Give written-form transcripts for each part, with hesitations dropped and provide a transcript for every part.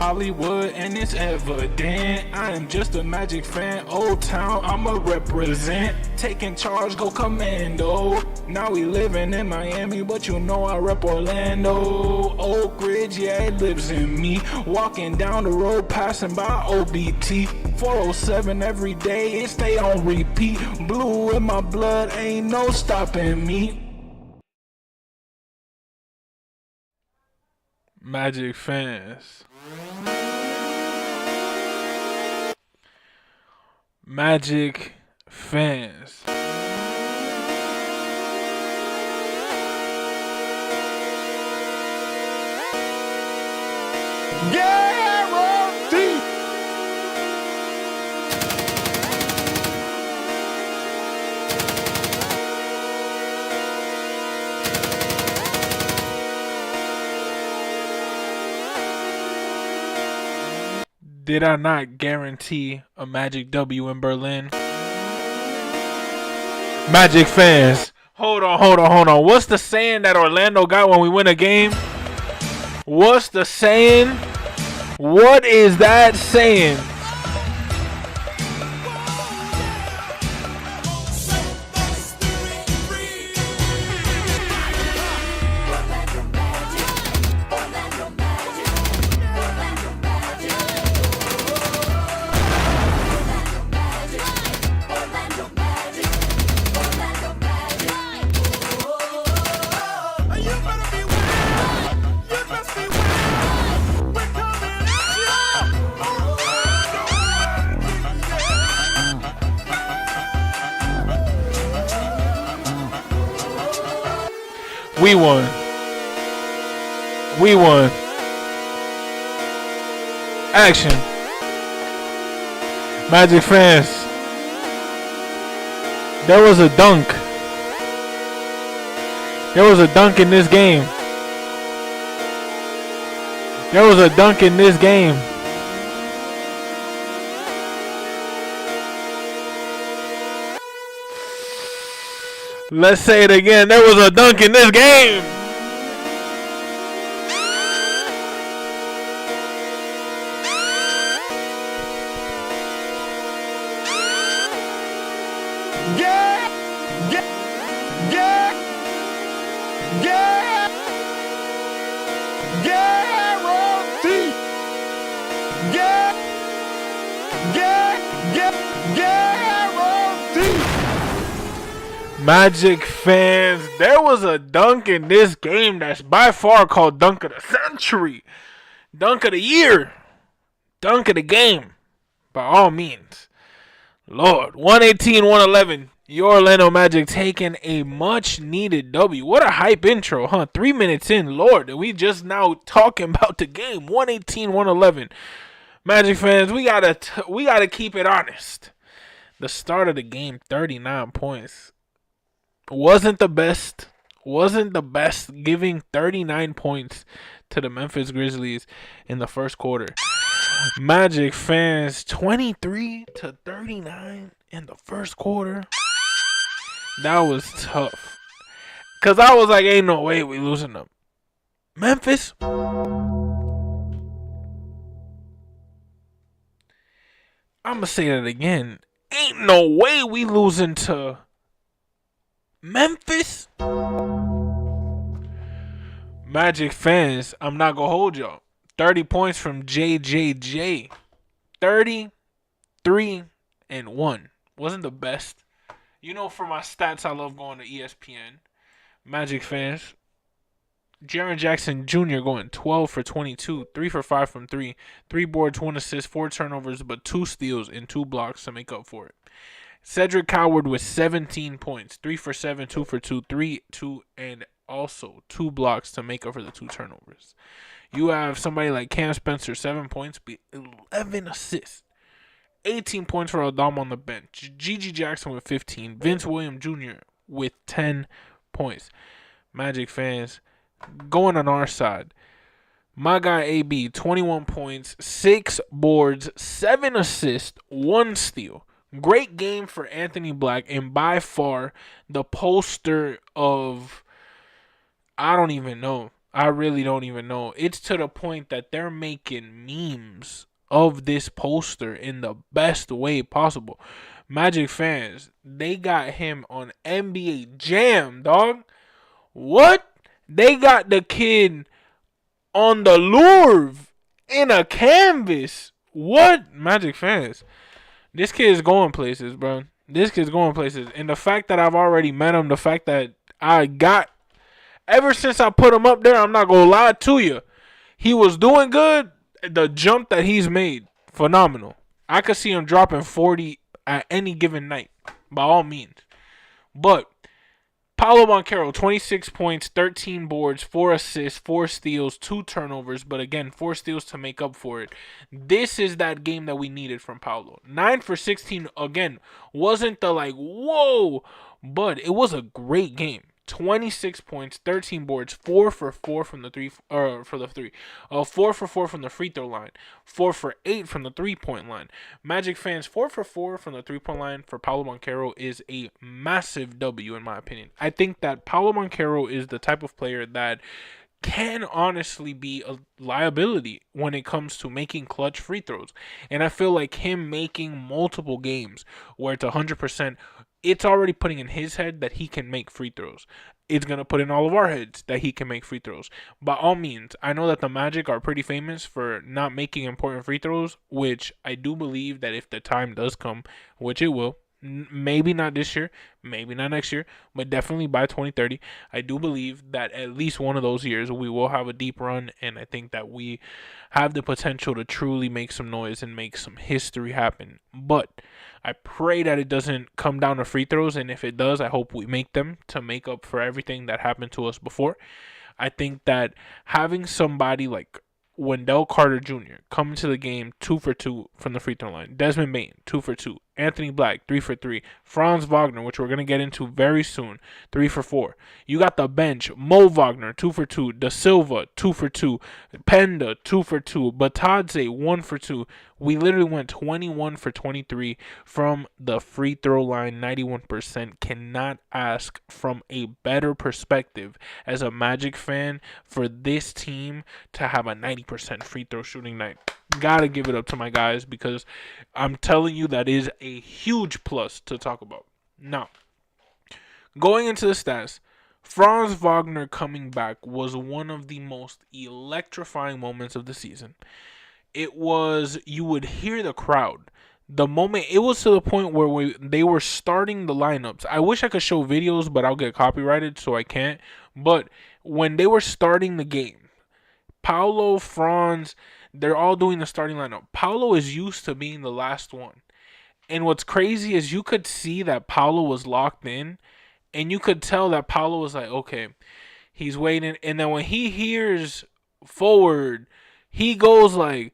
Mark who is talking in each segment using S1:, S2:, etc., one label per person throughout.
S1: Hollywood, and it's evident. I am just a Magic fan. Old Town, I'ma represent. Taking charge, go commando. Now we living in Miami, but you know I rep Orlando. Oak Ridge, yeah, it lives in me. Walking down the road, passing by OBT. 407 every day, it stay on repeat. Blue in my blood, ain't no stopping me. Magic fans. Magic fans. Guarantee. Did I not guarantee a Magic W in Berlin? Magic fans. Hold on. What's the saying that Orlando got when we win a game? What's the saying? What is that saying? We won. Action. Magic fans. There was a dunk. In this game. Let's say it again. There was a dunk in this game. Magic fans, there was a dunk in this game that's by far called dunk of the century, dunk of the year, dunk of the game, by all means. Lord, 118-111, your Orlando Magic taking a much needed W. What a hype intro, huh? 3 minutes in, Lord, and we just now talking about the game. 118-111. Magic fans, we gotta keep it honest. The start of the game, 39 points. Wasn't the best, giving 39 points to the Memphis Grizzlies in the first quarter. Magic fans, 23-39 in the first quarter. That was tough. Because I was like, ain't no way we losing them. Memphis. I'm going to say that again. Ain't no way we losing to Memphis. Magic fans, I'm not going to hold y'all. 30 points from JJJ. 33-1. Wasn't the best. You know, for my stats, I love going to ESPN. Magic fans. Jaren Jackson Jr. going 12 for 22, 3 for 5 from 3, 3 boards, 1 assist, 4 turnovers, but 2 steals and 2 blocks to make up for it. Cedric Coward with 17 points, 3 for 7, 2 for 2, 3, 2, and also 2 blocks to make up for the 2 turnovers. You have somebody like Cam Spencer, 7 points, 11 assists. 18 points for Aldama on the bench. Gigi Jackson with 15. Vince Williams Jr. with 10 points. Magic fans, going on our side, my guy AB, 21 points, 6 boards, 7 assists, 1 steal. Great game for Anthony Black, and by far the poster of, I don't even know. I really don't even know. It's to the point that they're making memes of this poster in the best way possible. Magic fans, they got him on NBA Jam, dog. What? They got the kid on the Louvre in a canvas. What? Magic fans. This kid is going places, bro. This kid's going places. And the fact that I've already met him, the fact that I got, ever since I put him up there, I'm not going to lie to you. He was doing good. The jump that he's made, phenomenal. I could see him dropping 40 at any given night, by all means. But Paolo Banchero, 26 points, 13 boards, 4 assists, 4 steals, 2 turnovers, but again, 4 steals to make up for it. This is that game that we needed from Paolo. 9 for 16, again, wasn't the like, whoa, but it was a great game. 26 points, 13 boards, 4 for 4 from the 4 for 4 from the free throw line, 4 for 8 from the 3-point line. Magic fans, 4 for 4 from the 3-point line for Paolo Banchero is a massive W in my opinion. I think that Paolo Banchero is the type of player that can honestly be a liability when it comes to making clutch free throws. And I feel like him making multiple games where it's 100%, it's already putting in his head that he can make free throws. It's going to put in all of our heads that he can make free throws. By all means, I know that the Magic are pretty famous for not making important free throws, which I do believe that if the time does come, which it will, maybe not this year, maybe not next year, but definitely by 2030, I do believe that at least one of those years we will have a deep run, and I think that we have the potential to truly make some noise and make some history happen. But I pray that it doesn't come down to free throws, and if it does, I hope we make them to make up for everything that happened to us before. I think that having somebody like Wendell Carter Jr. coming to the game 2 for 2 from the free throw line. Desmond Bain 2 for 2. Anthony Black 3 for 3. Franz Wagner, which we're going to get into very soon, 3 for 4. You got the bench. Mo Wagner 2 for 2. Da Silva 2 for 2. Penda 2 for 2. Batadze 1 for 2. We literally went 21 for 23 from the free throw line, 91%. Cannot ask from a better perspective as a Magic fan for this team to have a 90% free throw shooting night. Gotta give it up to my guys because I'm telling you that is a huge plus to talk about. Now, going into the stats, Franz Wagner coming back was one of the most electrifying moments of the season. It was, you would hear the crowd. The moment, it was to the point where they were starting the lineups. I wish I could show videos, but I'll get copyrighted, so I can't. But when they were starting the game, Paolo, Franz, they're all doing the starting lineup. Paolo is used to being the last one. And what's crazy is you could see that Paolo was locked in, and you could tell that Paolo was like, okay, he's waiting. And then when he hears forward, he goes like,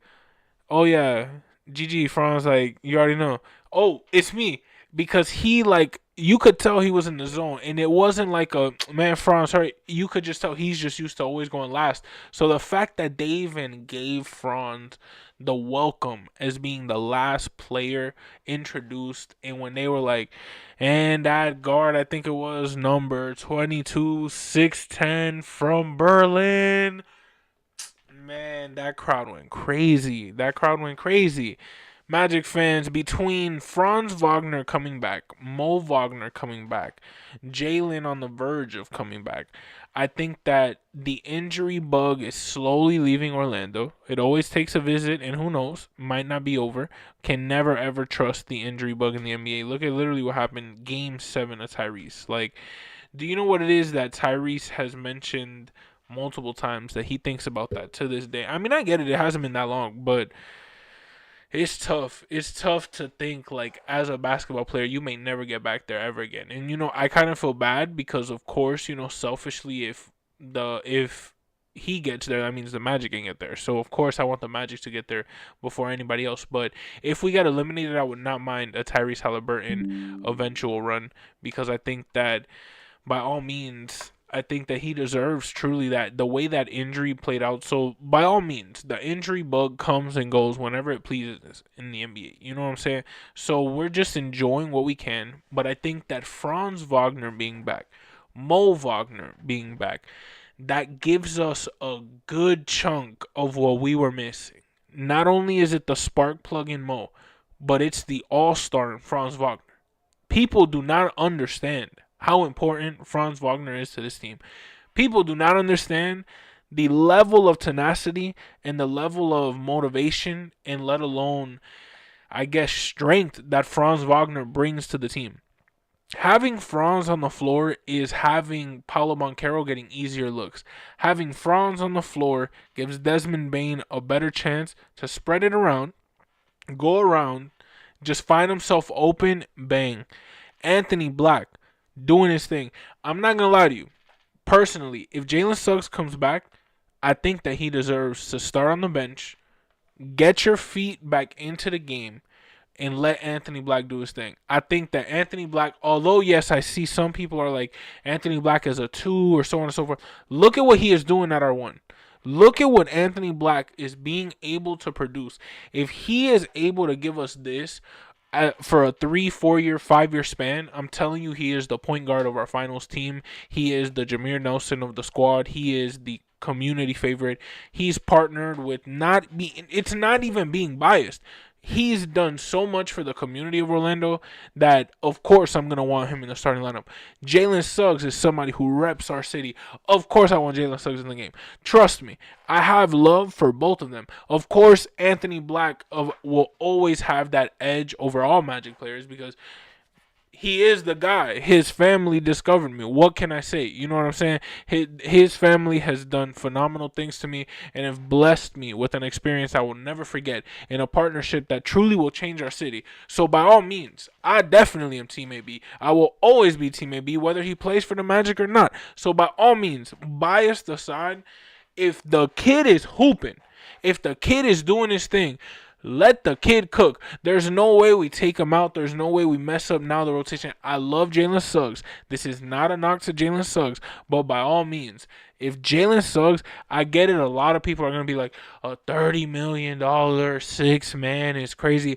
S1: oh yeah, GG, Franz, like, you already know. Oh, it's me. Because he, like, you could tell he was in the zone. And it wasn't like a, man, Franz, sorry. You could just tell he's just used to always going last. So the fact that they even gave Franz the welcome as being the last player introduced, and when they were like, and that guard, I think it was number 22, 6'10", from Berlin. Man, that crowd went crazy. Magic fans, between Franz Wagner coming back, Mo Wagner coming back, Jalen on the verge of coming back, I think that the injury bug is slowly leaving Orlando. It always takes a visit, and who knows, might not be over. Can never ever trust the injury bug in the NBA. Look at literally what happened Game 7 of Tyrese. Like, do you know what it is that Tyrese has mentioned multiple times that he thinks about that to this day? I mean, I get it. It hasn't been that long, but it's tough. It's tough to think, like, as a basketball player, you may never get back there ever again. And, I kind of feel bad because, of course, selfishly, if he gets there, that means the Magic can get there. So, of course, I want the Magic to get there before anybody else. But if we got eliminated, I would not mind a Tyrese Halliburton eventual run, because I think that, by all means, I think that he deserves truly that, the way that injury played out. So, by all means, the injury bug comes and goes whenever it pleases in the NBA. You know what I'm saying? So, we're just enjoying what we can. But I think that Franz Wagner being back, Mo Wagner being back, that gives us a good chunk of what we were missing. Not only is it the spark plug in Mo, but it's the all-star in Franz Wagner. People do not understand how important Franz Wagner is to this team. People do not understand the level of tenacity and the level of motivation and let alone, I guess, strength that Franz Wagner brings to the team. Having Franz on the floor is having Paulo Banchero getting easier looks. Having Franz on the floor gives Desmond Bane a better chance to spread it around, go around, just find himself open, bang. Anthony Black doing his thing. I'm not going to lie to you. Personally, if Jalen Suggs comes back, I think that he deserves to start on the bench, get your feet back into the game, and let Anthony Black do his thing. I think that Anthony Black, although yes, I see some people are like Anthony Black as a 2 or so on and so forth. Look at what he is doing at our 1. Look at what Anthony Black is being able to produce. If he is able to give us this for a 3, 4 year, 5 year span, I'm telling you, he is the point guard of our finals team. He is the Jameer Nelson of the squad. He is the community favorite. He's partnered with it's not even being biased. He's done so much for the community of Orlando that, of course, I'm going to want him in the starting lineup. Jalen Suggs is somebody who reps our city. Of course, I want Jalen Suggs in the game. Trust me, I have love for both of them. Of course, Anthony Black will always have that edge over all Magic players because he is the guy. His family discovered me. What can I say? You know what I'm saying? His family has done phenomenal things to me and have blessed me with an experience I will never forget in a partnership that truly will change our city. So by all means, I definitely am Team AB. I will always be Team AB whether he plays for the Magic or not. So by all means, bias aside, if the kid is hooping, if the kid is doing his thing, let the kid cook. There's no way we take him out. There's no way we mess up now the rotation. I love Jalen Suggs. This is not a knock to Jalen Suggs, but by all means, if Jalen Suggs, I get it, a lot of people are going to be like, a $30 million 6-man is crazy.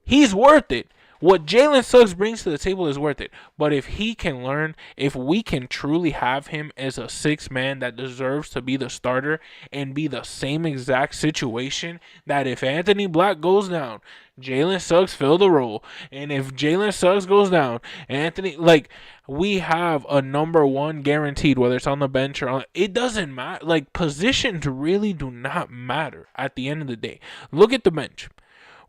S1: He's worth it. What Jalen Suggs brings to the table is worth it. But if he can learn, if we can truly have him as a 6-man that deserves to be the starter and be the same exact situation that if Anthony Black goes down, Jalen Suggs fill the role. And if Jalen Suggs goes down, we have a number 1 guaranteed, whether it's on the bench or on. It doesn't matter. Positions really do not matter at the end of the day. Look at the bench.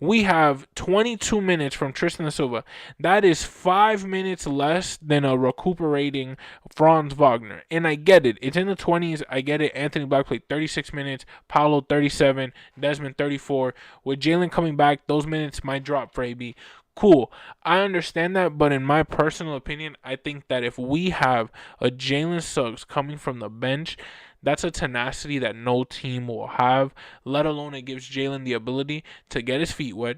S1: We have 22 minutes from Tristan da Silva. That is 5 minutes less than a recuperating Franz Wagner. And I get it. It's in the 20s. I get it. Anthony Black played 36 minutes. Paolo 37. Desmond 34. With Jalen coming back, those minutes might drop for AB. Cool. I understand that, but in my personal opinion, I think that if we have a Jalen Suggs coming from the bench, that's a tenacity that no team will have, let alone it gives Jalen the ability to get his feet wet,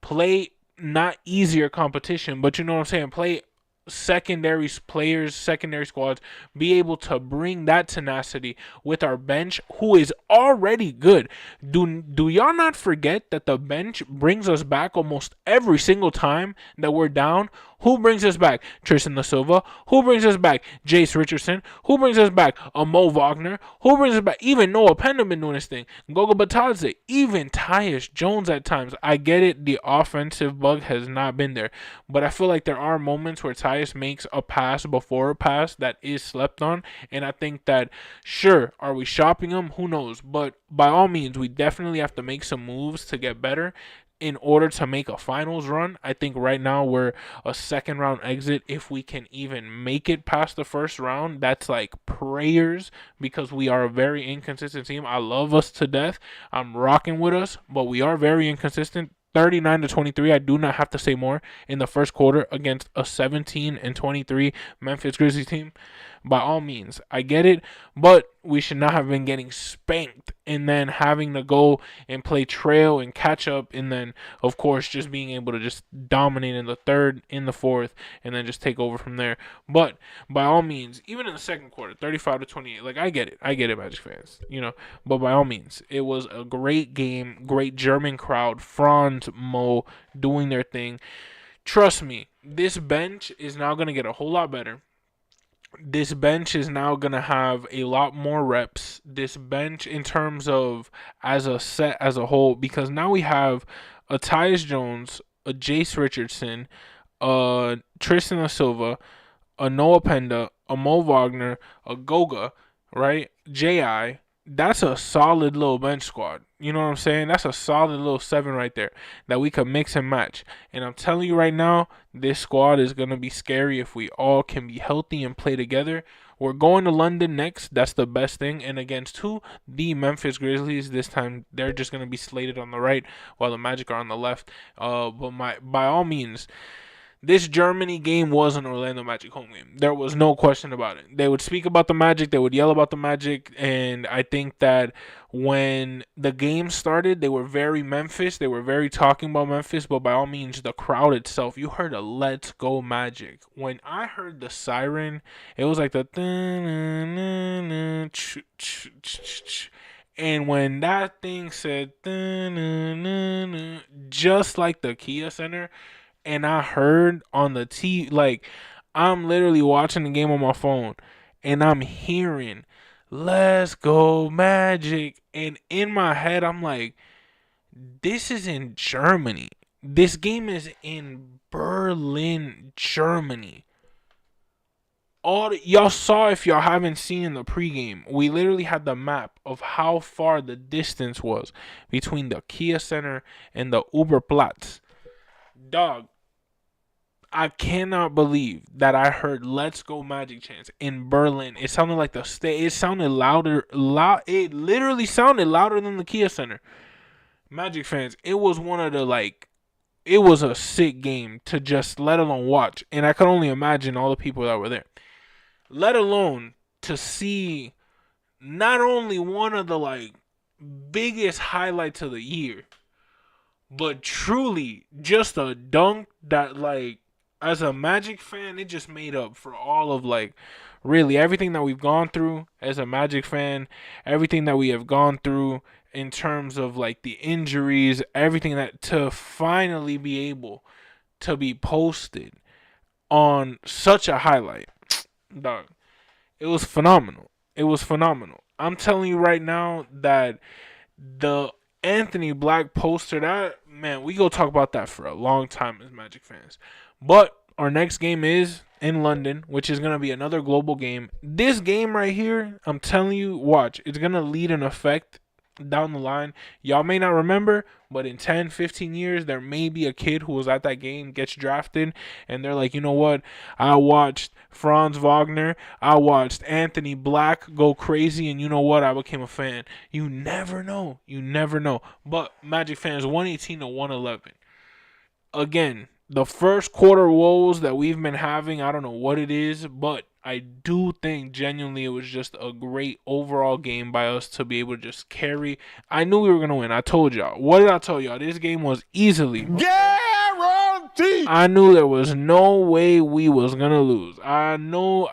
S1: play not easier competition, but you know what I'm saying, play secondary players, secondary squads, be able to bring that tenacity with our bench, who is already good. Do y'all not forget that the bench brings us back almost every single time that we're down? Who brings us back? Tristan da Silva. Who brings us back? Jace Richardson. Who brings us back? Mo Wagner. Who brings us back? Even Noah Penn been doing his thing. Goga Batadze. Even Tyus Jones at times. I get it. The offensive bug has not been there. But I feel like there are moments where Tyus makes a pass before a pass that is slept on. And I think that, sure, are we shopping him? Who knows? But by all means, we definitely have to make some moves to get better in order to make a finals run. I think right now we're a second round exit. If we can even make it past the first round, that's like prayers, because we are a very inconsistent team. I love us to death. I'm rocking with us, but we are very inconsistent. 39-23, I do not have to say more, in the first quarter against a 17-23 Memphis Grizzlies team. By all means, I get it, but we should not have been getting spanked and then having to go and play trail and catch up, and then, of course, just being able to just dominate in the third, in the fourth, and then just take over from there. But by all means, even in the second quarter, 35-28, I get it, Magic fans, But by all means, it was a great game, great German crowd, Franz, Mo doing their thing. Trust me, this bench is now going to get a whole lot better. This bench is now going to have a lot more reps. This bench, in terms of as a set as a whole, because now we have a Tyus Jones, a Jace Richardson, a Tristan da Silva, a Noah Penda, a Mo Wagner, a Goga, right? Ji. That's a solid little bench squad. You know what I'm saying? That's a solid little seven right there that we could mix and match. And I'm telling you right now, this squad is gonna be scary if we all can be healthy and play together. We're going to London next. That's the best thing. And against who? The Memphis Grizzlies. This time they're just gonna be slated on the right while the Magic are on the left. But by all means, this Germany game was an Orlando Magic home game. There was no question about it. They would speak about the Magic, they would yell about the Magic, and I think that when the game started, they were very Memphis. They were very talking about Memphis, but by all means, the crowd itself, you heard a "Let's Go Magic." When I heard the siren, it was like the and when that thing said just like the Kia Center, and I heard on the T, like, I'm literally watching the game on my phone and I'm hearing "Let's Go Magic," and in my head I'm like, this is in Germany. This game is in Berlin, Germany. Y'all saw, if y'all haven't seen in the pregame, we literally had the map of how far the distance was between the Kia Center and the Uberplatz. Dog, I cannot believe that I heard "Let's Go Magic" chants in Berlin. It sounded like the state. It sounded louder. It literally sounded louder than the Kia Center. Magic fans, it was one of the it was a sick game to just let alone watch, and I could only imagine all the people that were there. Let alone to see not only one of the biggest highlights of the year, but truly just a dunk that as a Magic fan, it just made up for all of really everything that we've gone through as a Magic fan, everything that we have gone through in terms of the injuries, everything that to finally be able to be posted on such a highlight. Dog, it was phenomenal. It was phenomenal. I'm telling you right now that the Anthony Black poster, that, man, we go talk about that for a long time as Magic fans. But our next game is in London, which is going to be another global game. This game right here, I'm telling you, watch. It's going to lead an effect down the line. Y'all may not remember, but in 10, 15 years, there may be a kid who was at that game, gets drafted, and they're like, you know what? I watched Franz Wagner. I watched Anthony Black go crazy, and you know what? I became a fan. You never know. You never know. But Magic fans, 118 to 111. Again, the first quarter woes that we've been having, I don't know what it is, but I do think genuinely it was just a great overall game by us to be able to just carry. I knew we were going to win. I told y'all. What did I tell y'all? This game was easily guaranteed. I knew there was no way we was going to lose. I knew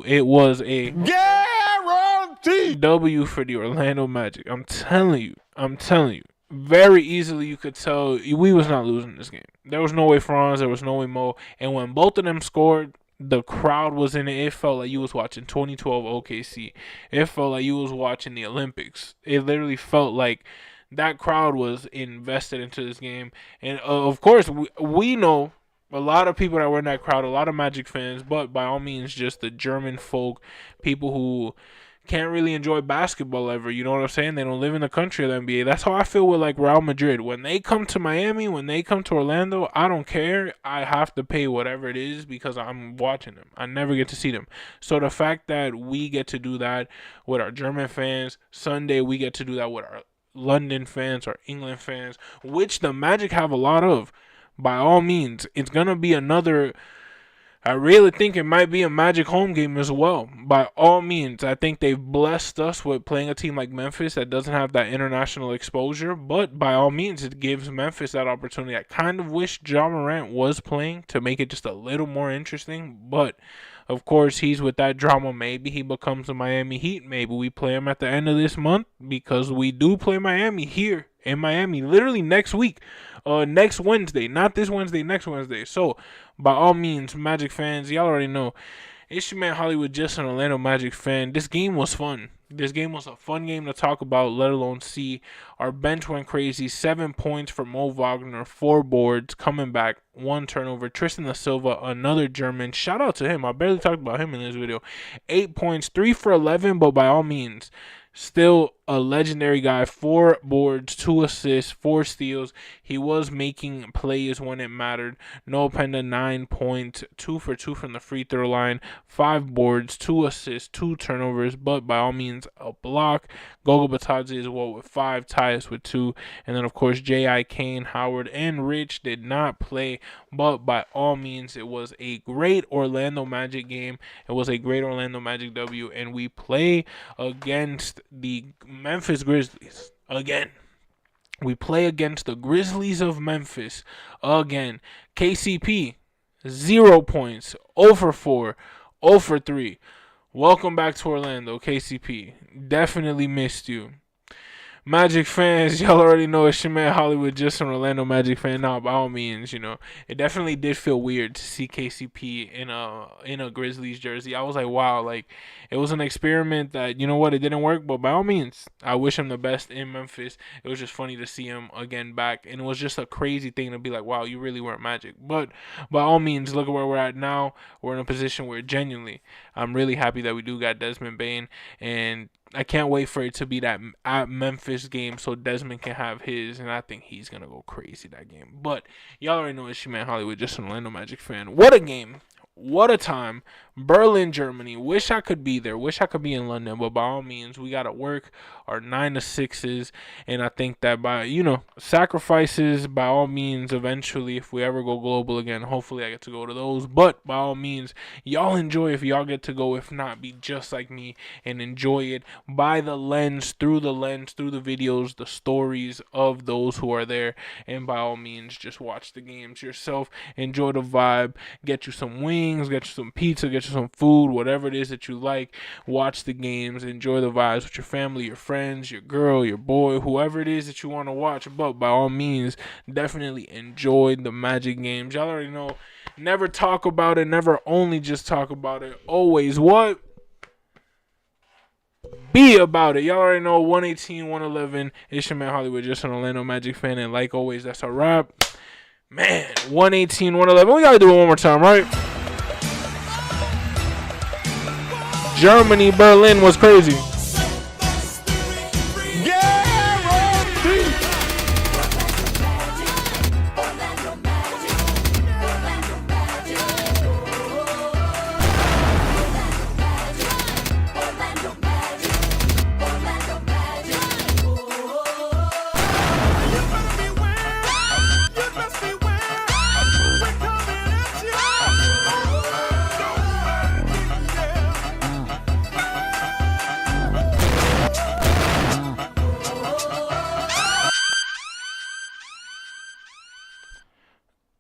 S1: it was a guaranteed W for the Orlando Magic. I'm telling you. Very easily you could tell we was not losing this game. There was no way Franz, there was no way Mo. And when both of them scored, the crowd was in it. It felt like you was watching 2012 OKC. It felt like you was watching the Olympics. It literally felt like that crowd was invested into this game. And of course, we know a lot of people that were in that crowd, a lot of Magic fans, but by all means, just the German folk, people who can't really enjoy basketball ever. You know what I'm saying? They don't live in the country of the NBA. That's how I feel with Real Madrid. When they come to Miami, when they come to Orlando, I don't care. I have to pay whatever it is because I'm watching them. I never get to see them. So the fact that we get to do that with our German fans, Sunday we get to do that with our London fans, our England fans, which the Magic have a lot of. By all means, it's going to be another. I really think it might be a Magic home game as well. By all means, I think they've blessed us with playing a team like Memphis that doesn't have that international exposure. But by all means, it gives Memphis that opportunity. I kind of wish Ja Morant was playing to make it just a little more interesting. But, of course, he's with that drama. Maybe he becomes a Miami Heat. Maybe we play him at the end of this month because we do play Miami here in Miami, literally next week, next Wednesday, not this Wednesday, next Wednesday. So, by all means, Magic fans, y'all already know. It's your man Hollywood, just an Orlando Magic fan. This game was fun. This game was a fun game to talk about, let alone see. Our bench went crazy. 7 points for Mo Wagner, 4 boards, coming back, 1 turnover. Tristan da Silva, another German. Shout out to him. I barely talked about him in this video. 8 points, 3 for 11, but by all means, still a legendary guy. 4 boards, 2 assists, 4 steals. He was making plays when it mattered. Noah Penda, 9 points, 2 for 2 from the free throw line, 5 boards, 2 assists, 2 turnovers, but by all means a block. Goga Batadze as well with 5, Tyus with 2, and then of course J.I. Kane, Howard, and Rich did not play, but by all means it was a great Orlando Magic game. It was a great Orlando Magic W, and we play against the Memphis Grizzlies again. We play against the Grizzlies of Memphis again. KCP, 0 points, 0 for 4, 0 for 3. Welcome back to Orlando, KCP. Definitely missed you. Magic fans, y'all already know it's your man Hollywood, just an Orlando Magic fan. Now, by all means, it definitely did feel weird to see KCP in a Grizzlies jersey. I was like, wow, like it was an experiment that, it didn't work. But by all means, I wish him the best in Memphis. It was just funny to see him again back, and it was just a crazy thing to be like, wow, you really weren't Magic. But by all means, look at where we're at now. We're in a position where genuinely, I'm really happy that we do got Desmond Bane, and I can't wait for it to be that at Memphis game so Desmond can have his, and I think he's going to go crazy that game. But y'all already know it's your man Hollywood, just an Orlando Magic fan. What a game. What a time. Berlin, Germany. Wish I could be there. Wish I could be in London. But by all means, we got to work our 9 to 6s. And I think that by, sacrifices, by all means, eventually, if we ever go global again, hopefully I get to go to those. But by all means, y'all enjoy if y'all get to go. If not, be just like me and enjoy it by the lens, through the videos, the stories of those who are there. And by all means, just watch the games yourself. Enjoy the vibe. Get you some wings, get you some pizza, get you some food, whatever it is that you like. Watch the games, enjoy the vibes with your family, your friends, your girl, your boy, whoever it is that you want to watch. But by all means, definitely enjoy the Magic games. Y'all already know, never talk about it, never only just talk about it, always what? Be about it. Y'all already know, 118, 111. It's your man Hollywood, just an Orlando Magic fan, and like always, that's a wrap. Man, 118, 111. We gotta do it one more time, right? Germany, Berlin was crazy.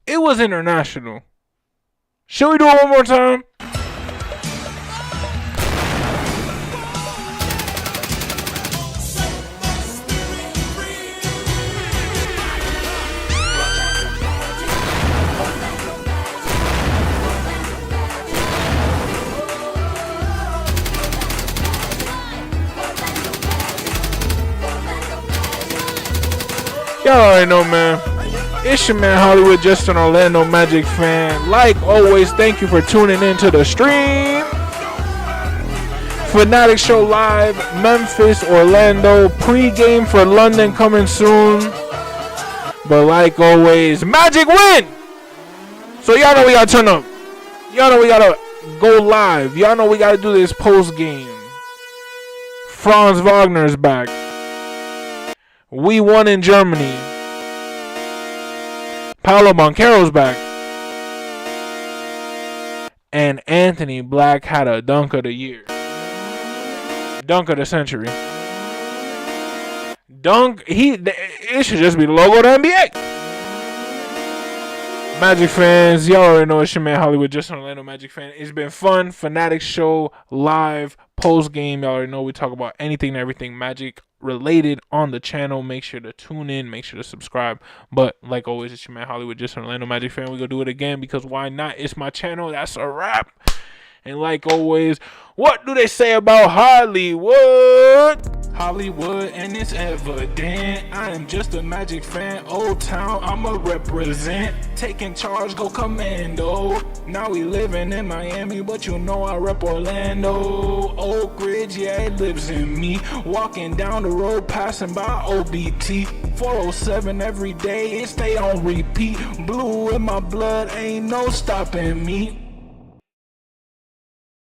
S1: It was international. Should we do it one more time? Y'all already know, man. It's your man Hollywood, just an Orlando Magic fan. Like always, thank you for tuning in to the stream. Fannattics show live, Memphis, Orlando. Pre-game for London coming soon. But like always, Magic win! So y'all know we gotta turn up. Y'all know we gotta go live. Y'all know we gotta do this post-game. Franz Wagner's back. We won in Germany. Paolo Banchero's back. And Anthony Black had a dunk of the year. Dunk of the century. It should just be the logo of the NBA. Magic fans, y'all already know it's your man Hollywood, just an Orlando Magic fan. It's been fun. Fannattics show live, post game. Y'all already know we talk about anything and everything Magic related on the channel, make sure to tune in, make sure to subscribe. But like always, it's your man Hollywood, just an Orlando Magic fan. We're gonna do it again because why not? It's my channel. That's a wrap. And like always, what do they say about Hollywood? Hollywood, and it's evident. I am just a Magic fan. Old Town, I'ma represent. Taking charge, go commando. Now we living in Miami, but you know I rep Orlando. Oak Ridge, yeah, it lives in me. Walking down the road, passing by OBT. 407 every day, it stay on repeat. Blue in my blood, ain't no stopping me.